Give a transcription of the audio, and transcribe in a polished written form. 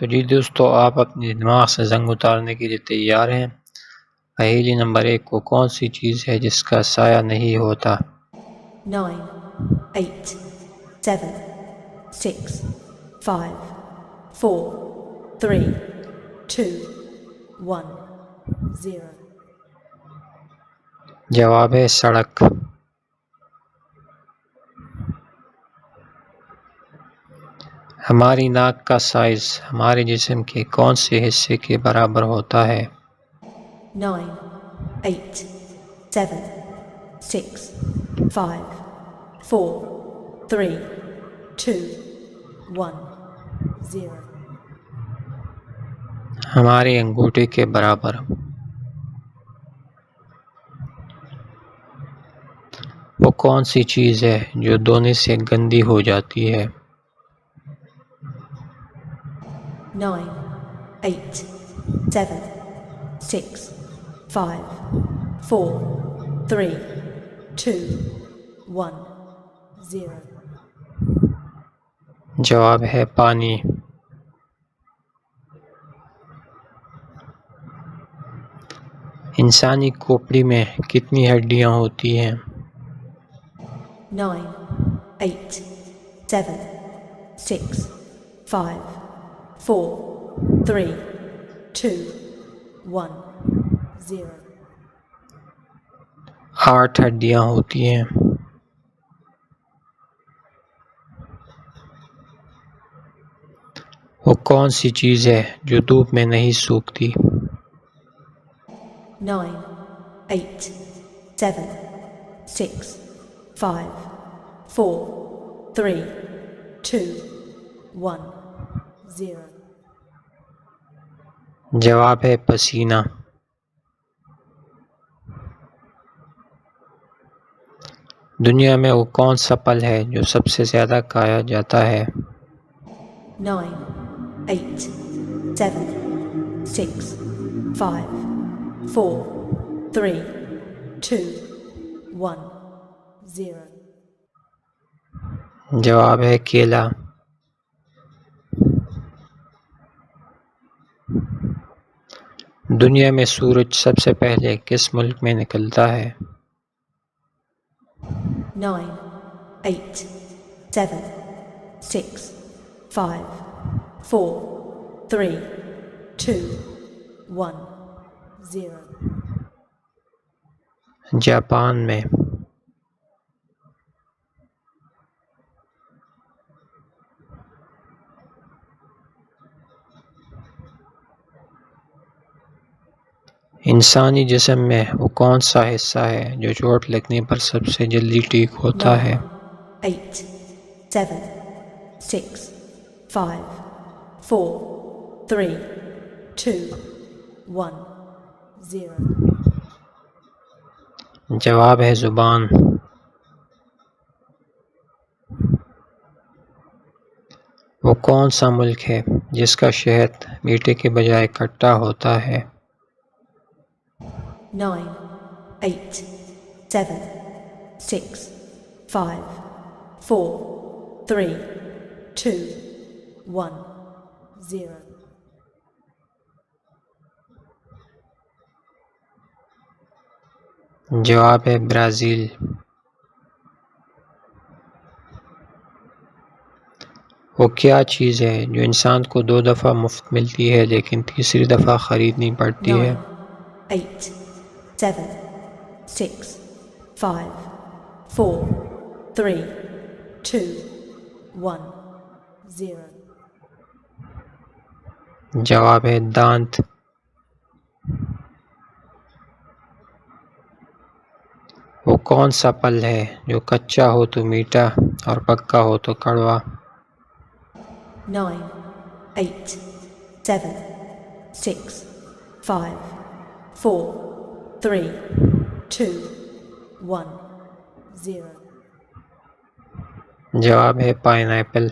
تو جی دوستو، آپ اپنی دماغ سے زنگ اتارنے کے لیے تیار ہیں؟ پہیلی نمبر 1 وہ کون سی چیز ہے جس کا سایہ نہیں ہوتا؟ 9 8 7 6 5 4 3 2 1 0 جواب ہے سڑک۔ ہماری ناک کا سائز ہمارے جسم کے کون سے حصے کے برابر ہوتا ہے؟ 9 8 7 6 5 4 3 2 1 0 ہمارے انگوٹھے کے برابر۔ وہ کون سی چیز ہے جو دھونے سے گندی ہو جاتی ہے؟ 9 8 7 6 5 4 3 2 1 0 جواب ہے پانی۔ انسانی کھوپڑی میں کتنی ہڈیاں ہوتی ہیں؟ 9 8 7 6 5 4 3 2 1 0 8 ہڈیاں ہوتی ہیں۔ وہ کون سی چیز ہے جو دھوپ میں نہیں سوکھتی؟ 9 8 7 6 5 4 3 2 1 0 جواب ہے پسینہ۔ دنیا میں وہ کون سا پھل ہے جو سب سے زیادہ کھایا جاتا ہے؟ 9 8 7 6 5 4 3 2 1 0 جواب ہے کیلا۔ دنیا میں سورج سب سے پہلے کس ملک میں نکلتا ہے؟ 9 8 7 6 5 4 3 2 1 0 جاپان میں۔ انسانی جسم میں وہ کون سا حصہ ہے جو چوٹ لگنے پر سب سے جلدی ٹھیک ہوتا 9 ہے؟ 8 7 6 5 4 3 2 1 0 جواب ہے زبان۔ وہ کون سا ملک ہے جس کا شہد میٹھے کے بجائے کھٹا ہوتا ہے؟ 9 8 7 6 5 4 3 2 1 0 جواب ہے برازیل۔ وہ کیا چیز ہے جو انسان کو 2 دفعہ مفت ملتی ہے لیکن تیسری دفعہ خریدنی پڑتی 9 ہے؟ 8 7 6 5 4 3 2 1 0 جواب ہے دانت۔ وہ کون سا پھل ہے جو کچا ہو تو میٹھا اور پکا ہو تو کڑوا؟ 9 8 7 6 5 4 3 2 1 0 جواب ہے پائن ایپل۔